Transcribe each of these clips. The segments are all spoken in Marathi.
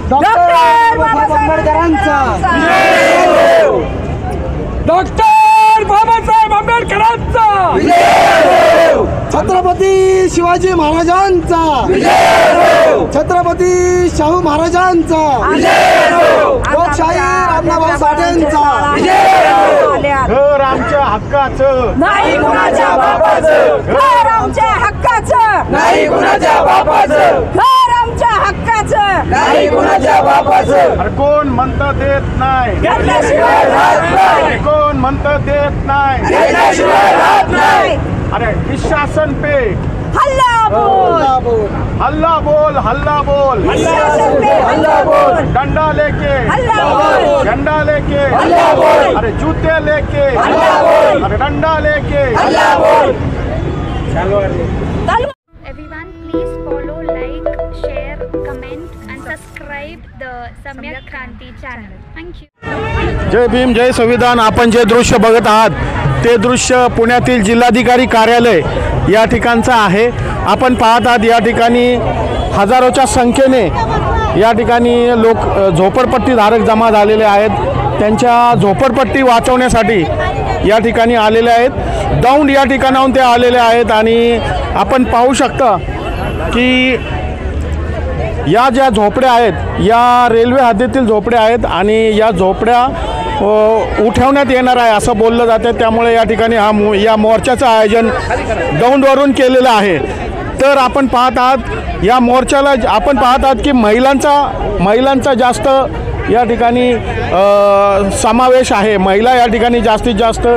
डॉक्टर बाबासाहेब आंबेडकरांचा डॉक्टर बाबासाहेब आंबेडकरांचा छत्रपती शिवाजी महाराजांचा छत्रपती शाहू महाराजांचा लोकशाही रामभाऊ साठेंचा घर आमच्या हक्काचं नाही कुणाच्या बापाचं घर आमच्या हक्काचं नाही कुणाच्या बापाचं घर आमच्या हक्काचं नाही कुणाच्या बापाचं अरे कोण म्हणतं देत नाही घेतल्याशिवाय राहत नाही कोण म्हणतं देत नाही घेतल्याशिवाय राहत नाही अरे इस शासन पे हल्ला बोल हल्ला बोल हल्ला बोल शासन पे हल्ला बोल डंडा लेके हल्ला बोल झंडा लेके हल्ला बोल अरे जूते लेके हल्ला बोल अरे डंडा लेके हल्ला बोल Everyone, please follow, like, share, comment and subscribe the Samyak Kranti channel. Thank you. जय भीम जय संविधान. आपण जे दृश्य बघत आहात ते दृश्य पुण्यातील जिल्हाधिकारी कार्यालय या ठिकाणचं आहे. आपण पाहत आहात या ठिकाणी हजारोच्या संख्येने या ठिकाणी लोक झोपडपट्टीधारक जमा झालेले आहेत. त्यांच्या झोपडपट्टी वाचवण्यासाठी या ठिकाणी आलेले आहेत. दौंड या ठिकाणाहून ते आलेले आहेत आणि आपण पाहू शकता की या ज्या झोपड्या आहेत या रेल्वे हद्दीतील झोपड्या आहेत आणि या झोपड्या उठवण्यात येणार आहे असं बोललं जातं. त्यामुळे या ठिकाणी या मोर्चाचं आयोजन दौंडवरून केलेलं आहे. तर आपण पाहत आहात या मोर्चाला आपण पाहत आहात की महिलांचा जास्त या ठिकाणी समावेश आहे. महिला या ठिकाणी जास्तीत जास्त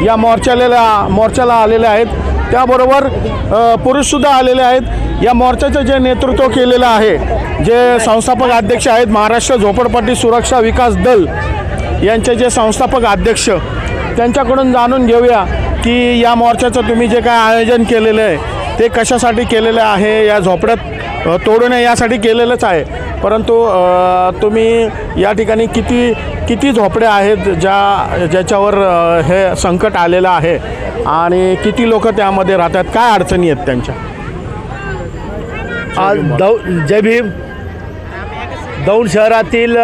या मोर्चाला आलेल्या आहेत. त्याबरोबर पुरुषसुद्धा आलेले आहेत. या मोर्चाचं जे नेतृत्व केलेलं आहे जे संस्थापक अध्यक्ष आहेत महाराष्ट्र झोपडपट्टी सुरक्षा विकास दल यांचे जे संस्थापक अध्यक्ष त्यांच्याकडून जाणून घेऊया की या मोर्चाचं तुम्ही जे काय आयोजन केलेलं आहे ते कशासाठी केलेलं आहे. या झोपड्यात तोडू नये यासाठी केलेलंच आहे. परंतु तुम्ही या ठिकाणी किती झोपड्या आहेत ज्याच्यावर हे संकट आलेलं आहे आणि किती लोक त्यामध्ये राहतात, काय अडचणी आहेत त्यांच्या. आज जय भीम. दौंड शहरातील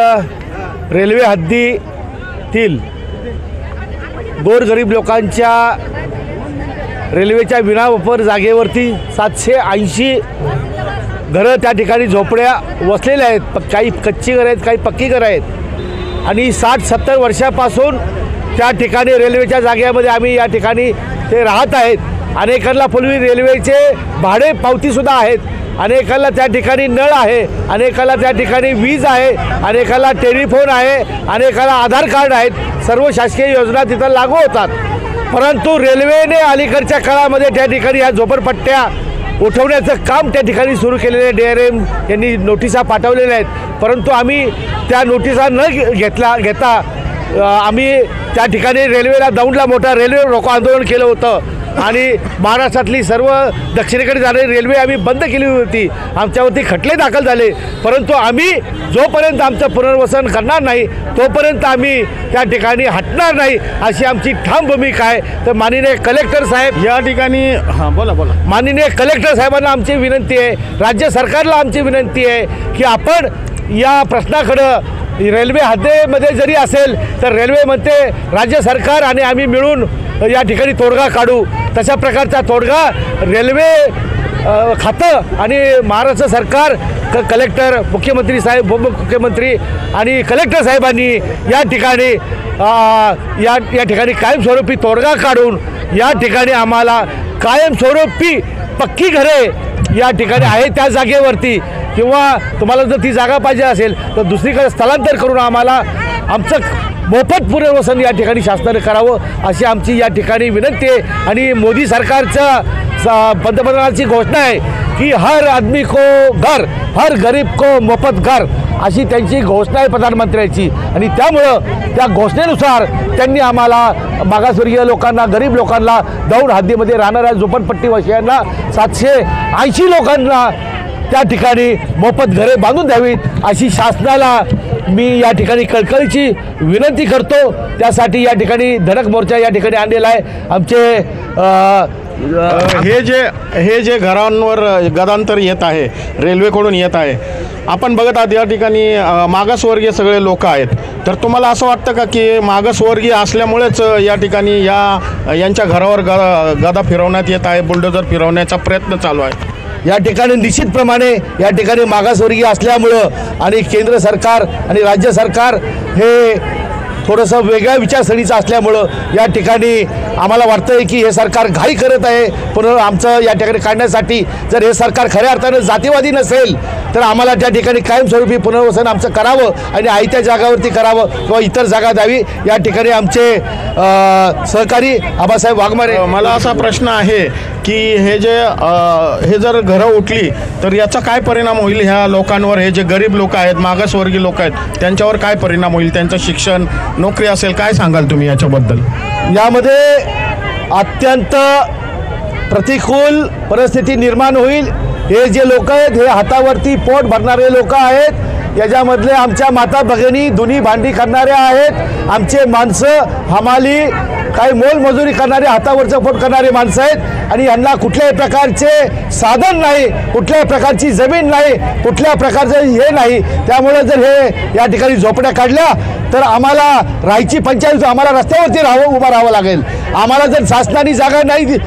रेल्वे हद्दीतील गोरगरीब लोकांच्या रेल्वेच्या विनावापर जागेवरती 780 घरं त्या ठिकाणी झोपड्या वसलेल्या आहेत. काही कच्ची घरं आहेत, काही पक्की घरं आहेत आणि 60-70 वर्षापासून त्या ठिकाणी रेल्वेच्या जागेमध्ये आम्ही या ठिकाणी ते राहत आहेत. अनेकांना पूर्वी रेल्वेचे भाडे पावतीसुद्धा आहेत. अनेकांना त्या ठिकाणी नळ आहे, अनेकांना त्या ठिकाणी वीज आहे, अनेकांना टेलिफोन आहे, अनेकांना आधार कार्ड आहेत. सर्व शासकीय योजना तिथं लागू होतात. परंतु रेल्वेने अलीकडच्या काळामध्ये त्या ठिकाणी या झोपडपट्ट्या उठवण्याचं काम त्या ठिकाणी सुरू केलेले DRM यांनी नोटिसा पाठवलेल्या आहेत. परंतु आम्ही त्या नोटिसा न घेता आम्ही त्या ठिकाणी रेल्वेला दौंडला मोठा रेल्वे रोको आंदोलन केलं होतं आणि महाराष्ट्रातली सर्व दक्षिणेकडे जाणारी रेल्वे आम्ही बंद केली होती. आमच्यावरती खटले दाखल झाले. परंतु आम्ही जोपर्यंत आमचं पुनर्वसन करणार नाही तोपर्यंत आम्ही त्या ठिकाणी हटणार नाही अशी आमची ठाम भूमिका आहे. तर माननीय कलेक्टर साहेब या ठिकाणी बोला माननीय कलेक्टर साहेबांना आमची विनंती आहे, राज्य सरकारला आमची विनंती आहे की आपण या प्रश्नाकडं रेल्वे हद्दीमध्ये जरी असेल तर रेल्वे म्हणते राज्य सरकार आणि आम्ही मिळून या ठिकाणी तोडगा काढू. तशा प्रकारचा तोडगा रेल्वे खातं आणि महाराष्ट्र सरकार कलेक्टर मुख्यमंत्री साहेब उपमुख्यमंत्री आणि कलेक्टर साहेबांनी या ठिकाणी कायमस्वरूपी तोडगा काढून या ठिकाणी आम्हाला कायमस्वरूपी पक्की घरे या ठिकाणी आहे त्या जागेवरती किंवा तुम्हाला जर ती जागा पाहिजे असेल तर दुसरीकडे स्थलांतर करून आम्हाला आमचं मोफत पुनर्वसन या ठिकाणी शासनाने करावं अशी आमची या ठिकाणी विनंती आहे. आणि मोदी सरकारचं पंतप्रधानांची घोषणा आहे की हर आदमी को घर, हर गरीब को मोफत घर अशी त्यांची घोषणा आहे प्रधानमंत्र्यांची. आणि त्यामुळं त्या घोषणेनुसार त्यांनी आम्हाला मागासवर्गीय लोकांना, गरीब लोकांना, दौंड हद्दीमध्ये राहणाऱ्या झोपडपट्टीवासियांना 780 लोकांना त्या ठिकाणी मोफत घरे बांधून द्यावीत अशी शासनाला मी या ठिकाणी कळकळीची विनंती करतो. त्यासाठी या ठिकाणी धडक मोर्चा या ठिकाणी आणलेला आहे. आमचे हे जे घरांवर गदांतर येत आहे, रेल्वेकडून येत आहे, आपण बघत आहात या ठिकाणी मागासवर्गीय सगळे लोक आहेत. तर तुम्हाला असं वाटतं का की मागासवर्गीय असल्यामुळेच या ठिकाणी यांच्या घरावर गदा फिरवण्यात येत आहे, बुलडोजर फिरवण्याचा प्रयत्न चालू आहे? या ठिकाणी निश्चितप्रमाणे या ठिकाणी मागासवर्गीय असल्यामुळं आणि केंद्र सरकार आणि राज्य सरकार हे थोडंसं वेगळ्या विचारसरणीचं असल्यामुळं या ठिकाणी आम्हाला वाटतं आहे की हे सरकार घाई करत आहे. पण आमचं या ठिकाणी काढण्यासाठी जर हे सरकार खऱ्या अर्थानं जातीवादी नसेल तर आम्हाला त्या ठिकाणी कायमस्वरूपी पुनर्वसन आमचं करावं आणि आयत्या जागावरती करावं किंवा इतर जागा द्यावी. या ठिकाणी आमचे सहकारी आबासाहेब वाघमारे. मला असा प्रश्न आहे की हे जर घरं उठली तर याचा काय परिणाम होईल ह्या लोकांवर? हे जे गरीब लोक आहेत, मागासवर्गीय लोक आहेत, त्यांच्यावर काय परिणाम होईल? त्यांचं शिक्षण, नोकरी असेल, काय सांगाल तुम्ही याच्याबद्दल? यामध्ये अत्यंत प्रतिकूल परिस्थिती निर्माण होईल. हे जे लोक आहेत हे हातावरती पोट भरणारे लोक आहेत. याच्यामधले आमच्या माता भगिनी धुनी भांडी करणाऱ्या आहेत. आमचे माणसं हमाली काही मोलमजुरी करणारे, हातावरचं पोट करणारे माणसं आहेत आणि यांना कुठल्याही प्रकारचे साधन नाही, कुठल्याही प्रकारची जमीन नाही, कुठल्या प्रकारचं हे नाही. त्यामुळे जर हे या ठिकाणी झोपड्या काढल्या तर आम्हाला राहायची पंचायत, आम्हाला रस्त्यावरती उभं राहावं लागेल. आम्हाला जर शासनाने जागा नाही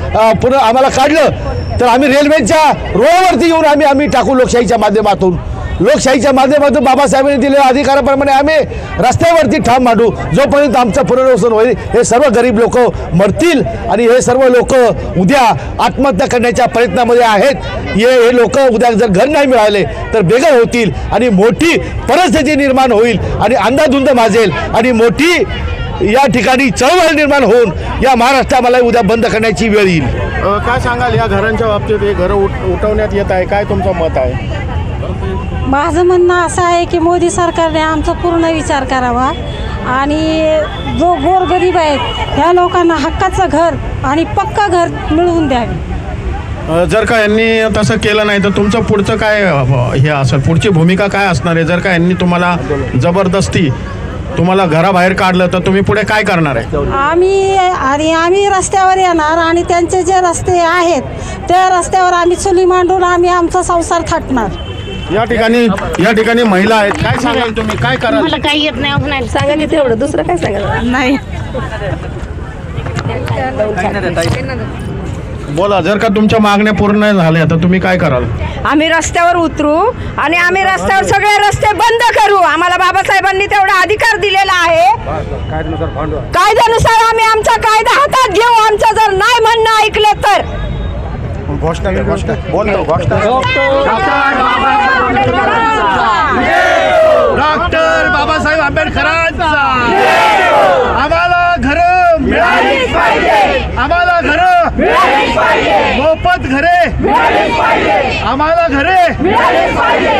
पुन्हा आम्हाला काढलं तर आम्ही रेल्वेच्या रोडवरती येऊन आम्ही टाकू. लोकशाहीच्या माध्यमातून बाबासाहेबांनी दिलेल्या अधिकाराप्रमाणे आम्ही रस्त्यावरती ठाम मांडू. जोपर्यंत आमचं पुनर्वसन होईल हे सर्व गरीब लोक मरतील आणि हे सर्व लोक उद्या आत्महत्या करण्याच्या प्रयत्नामध्ये आहेत. हे लोक उद्या जर घर नाही मिळाले तर बेघर होतील आणि मोठी परिस्थिती निर्माण होईल आणि अंधाधुंद माजेल आणि मोठी या ठिकाणी चळवळ निर्माण होऊन या महाराष्ट्राला उद्या बंद करण्याची वेळ येईल. काय सांगाल या घरांच्या बाबतीत? हे घरं उठवण्यात येत आहे, काय तुमचं मत आहे? माझं म्हणणं असं आहे की मोदी सरकारने आमचा पूर्ण विचार करावा आणि जो गोरगरीब आहेत ह्या लोकांना हक्काचं घर आणि पक्का घर मिळवून द्यावे. जर का यांनी तसं केलं नाही तर तुमचं पुढचं काय हे असेल, पुढची भूमिका काय असणार आहे? जर का यांनी तुम्हाला जबरदस्ती घराबाहेर काढलं तर तुम्ही पुढे काय करणार आहे? आम्ही रस्त्यावर येणार आणि त्यांचे जे रस्ते आहेत त्या रस्त्यावर आम्ही चुली मांडून आम्ही आमचा संसार थाटणार. या ठिकाणी महिला आहेत, काय सांगाल तुम्ही, काय कराल? मला काही येत नाही सांगा की तेवढं, दुसरं काय सांगाल नाही. बोला, जर का तुमच्या मागण्या पूर्ण झाल्या तर तुम्ही काय कराल? आम्ही रस्त्यावर उतरू आणि आम्ही रस्त्यावर सगळे रस्ते बंद करू. आम्हाला बाबासाहेबांनी तेवढा अधिकार दिलेला आहे. कायद्यानुसार आम्ही आमचा कायदा हातात घेऊ. आमचं जर नाही म्हणणं ऐकलं तर घोषणा डॉक्टर बाबासाहेब आंबेडकरांचा. आम्हाला घरं मिळालीच पाहिजे, आम्हाला घरं मिळालीच पाहिजे, मोफत घरे मिळालीच पाहिजे, आम्हाला घरे मिळालीच पाहिजे.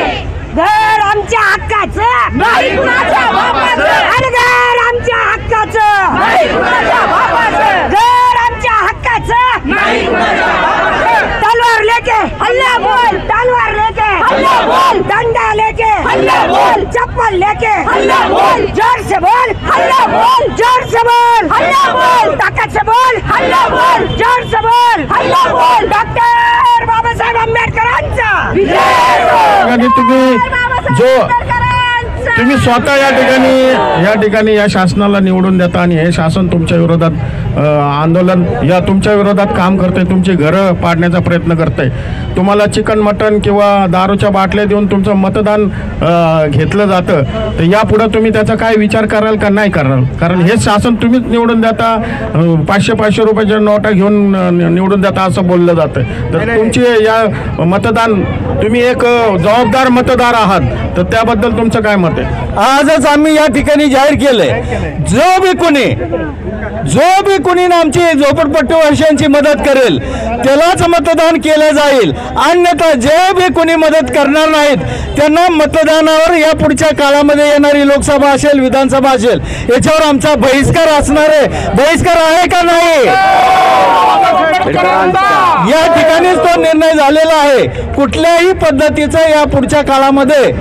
घर आमच्या हक्काचं नाही कुणाच्या बापाचं, आणि घर आमच्या हक्काचं नाही कुणाच्या बापाचं, घर आमच्या हक्काचं नाही कुणाच्या बापाचं. तलवार लेके हल्ला बोल, तलवार लेके हल्ला बोल, डंडा लेके हल्ला बोल, चप्पल लेके हल्ला बोल, जोर से बोल हल्ला बोल, जोर से बोल हल्ला बोल, ताकत से बोल हल्ला बोल, जोर से बोल हल्ला बोल. डॉक्टर बाबासाहेब आंबेडकरांचा तुम्ही स्वतः या ठिकाणी या शासनाला निवडून देता आणि हे शासन तुमच्या विरोधात आंदोलन तुमच्या विरोधात काम करते, तुमची घरं पाडण्याचा प्रयत्न करते, तुम्हाला चिकन मटन किंवा दारूच्या बाटल्या देऊन तुमचं मतदान घेतलं जातं, तर यापुढे तुम्ही त्याचा काय विचार कराल का नाही कराल? कारण हे शासन तुम्हीच निवडून देता, 500-500 रुपयाच्या नोटा घेऊन निवडून देता असं बोललं जातं. तर तुमची या मतदान, तुम्ही एक जबाबदार मतदार आहात, तर त्याबद्दल तुमचं काय मत आहे? आजच आम्ही या ठिकाणी जाहीर केलंय, जो बी कोणी आमची झोपडपट्टीवासियांची मदत करेल त्यालाच मतदान केलं जाईल. अन्यथा जे बी कोणी मदत करणार नाहीत त्यांना मतदानावर या पुढच्या काळामध्ये येणारी लोकसभा असेल, विधानसभा असेल, याच्यावर आमचा बहिष्कार असणार आहे. बहिष्कार आहे का नाही? या ठिकाणीच तो निर्णय झालेला आहे. कुठल्याही पद्धतीचं या पुढच्या काळामध्ये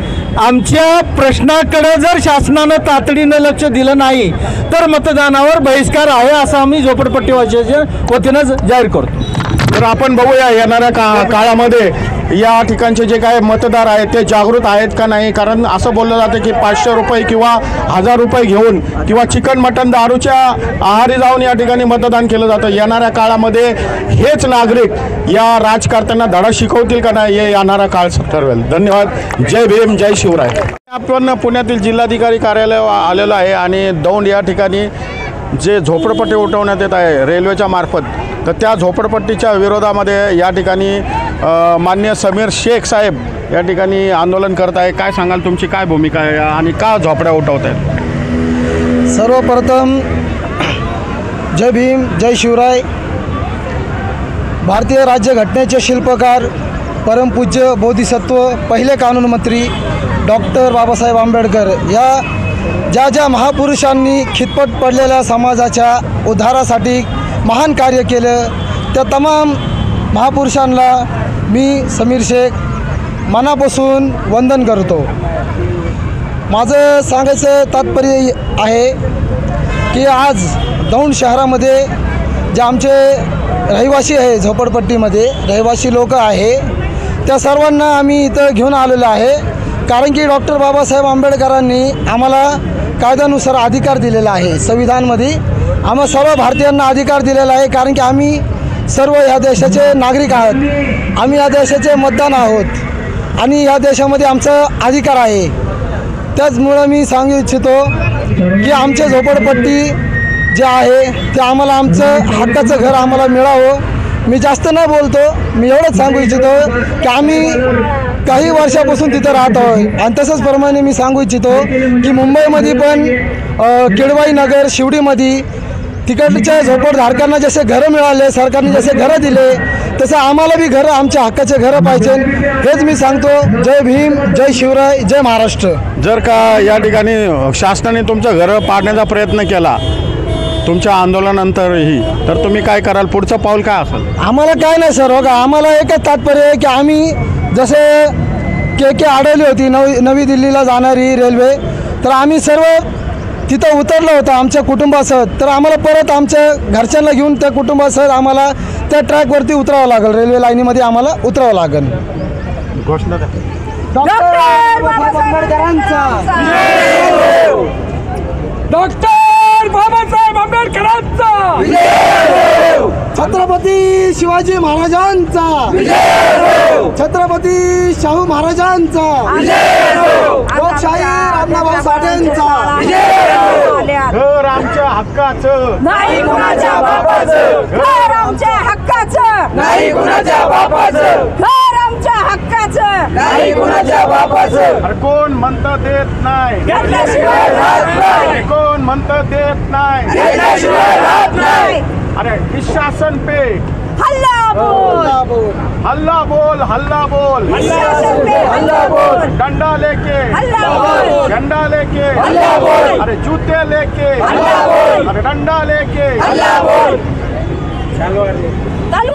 आमच्या प्रश्नाकडे जर शासनानं तातडीनं लक्ष दिलं नाही तर मतदानावर बहिष्कार आहे असं आम्ही झोपडपट्टीवासियांच्या वतीनं जाहीर करतो. तर आपण बघूया येणाऱ्या काळामध्ये या ठिकाणचे जे काय मतदार आहेत ते जागृत आहेत का नाही. कारण असं बोललं जातं की 500 रुपये किंवा 1000 रुपये घेऊन किंवा चिकन मटन दारूच्या आहारी जाऊन या ठिकाणी मतदान केलं जातं. येणाऱ्या काळामध्ये हेच नागरिक या राजकारत्यांना धडा शिकवतील का नाही हे येणारा काळ ठरवेल. धन्यवाद. जय भीम, जय शिवराय. आपण पुण्यातील जिल्हाधिकारी कार्यालय आलेलो आहे आणि दौंड या ठिकाणी जे झोपडपट्टी उठवण्यात येत आहे रेल्वेच्या मार्फत, तर त्या झोपडपट्टीच्या विरोधामध्ये या ठिकाणी माननीय समीर शेख साहेब या ठिकाणी आंदोलन करत आहे. काय सांगाल, तुमची काय भूमिका आहे आणि का झोपड्या उठवत आहेत? सर्वप्रथम जय भीम, जय शिवराय. भारतीय राज्यघटनेचे शिल्पकार परमपूज्य बोधिसत्व पहिले कानूनमंत्री डॉक्टर बाबासाहेब आंबेडकर या ज्या महापुरुषांनी खितपत पडलेल्या समाजाच्या उद्धारासाठी महान कार्य केलं, त्या तमाम महापुरुषांना मी समीर शेख मनापासून वंदन करतो. माझं सांगायचं तात्पर्य आहे की आज दौंड शहरामध्ये जे आमचे रहिवासी आहे, झोपडपट्टीमध्ये रहिवासी लोक आहे, त्या सर्वांना आम्ही इथं घेऊन आलेलो आहे. कारण की डॉक्टर बाबासाहेब आंबेडकरांनी आम्हाला कायद्यानुसार अधिकार दिलेला आहे. संविधानमध्ये आम्हा सर्व भारतीयांना अधिकार दिलेला आहे. कारण की आम्ही सर्व ह्या देशाचे नागरिक आहोत, आम्ही या देशाचे मतदान आहोत आणि या देशामध्ये आमचा अधिकार आहे. त्याचमुळं मी सांगू इच्छितो की आमचे झोपडपट्टी जे आहे ते आम्हाला आमचं हक्काचं घर आम्हाला मिळावं. मी जास्त न बोलतो, मी एवढंच सांगू इच्छितो की आम्ही काही वर्षापासून तिथं राहत आहोत. आणि तसंच प्रमाणे मी सांगू इच्छितो की मुंबईमध्ये पण किडवाई नगर शिवडीमध्ये तिकडच्या झोपडधारकांना जसे घरं मिळाले, सरकारने जसे घरं दिले, तसं आम्हाला बी घरं, आमच्या हक्काचे घरं पाहिजे. हेच मी सांगतो. जय भीम, जय शिवराय, जय महाराष्ट्र. जर का या ठिकाणी शासनाने तुमचं घरं पाडण्याचा प्रयत्न केला तुमच्या आंदोलनानंतरही, तर तुम्ही काय कराल? पुढचं पाऊल काय असेल? आम्हाला काय नाही सर, बघा आम्हाला एकच तात्पर्य आहे की आम्ही जसे के अडवली होती नवी दिल्लीला जाणारी रेल्वे, तर आम्ही सर्व तिथं उतरलो होतं आमच्या कुटुंबासह. तर आम्हाला परत आमच्या घरच्यांना घेऊन त्या कुटुंबासह आम्हाला त्या ट्रॅकवरती उतरावं लागेल, रेल्वे लाईनीमध्ये आम्हाला उतरावं लागेल. घोषणा द्या. डॉक्टर बाबासाहेब आंबेडकरांचा, डॉक्टर बाबासाहेब आंबेडकरांचा, छत्रपती शिवाजी महाराजांचा, छत्रपती शाहू महाराजांचा, लोकशाही रामभाऊ साठेंचा. घर आमच्या हक्काचं, नाही कुणाच्या बापाचं, घर आमच्या हक्काचं, नाही कुणाच्या बापाचं, घर आमच्या हक्काचं, नाही कुणाच्या बापाचं. अरे कोण म्हणतं देत नाही, घेतल्याशिवाय राहत नाही, कोण म्हणतं देत नाही, घेतल्याशिवाय राहत नाही. अरे इस शासन पे हल्ला बोल, हल्ला बोल, हल्ला बोल, शासन पे हल्ला बोल, डंडा लेके, हल्ला बोल, झंडा लेके, हल्ला बोल, अरे जूते लेके, हल्ला बोल, अरे डंडा लेके, हल्ला बोल. चालू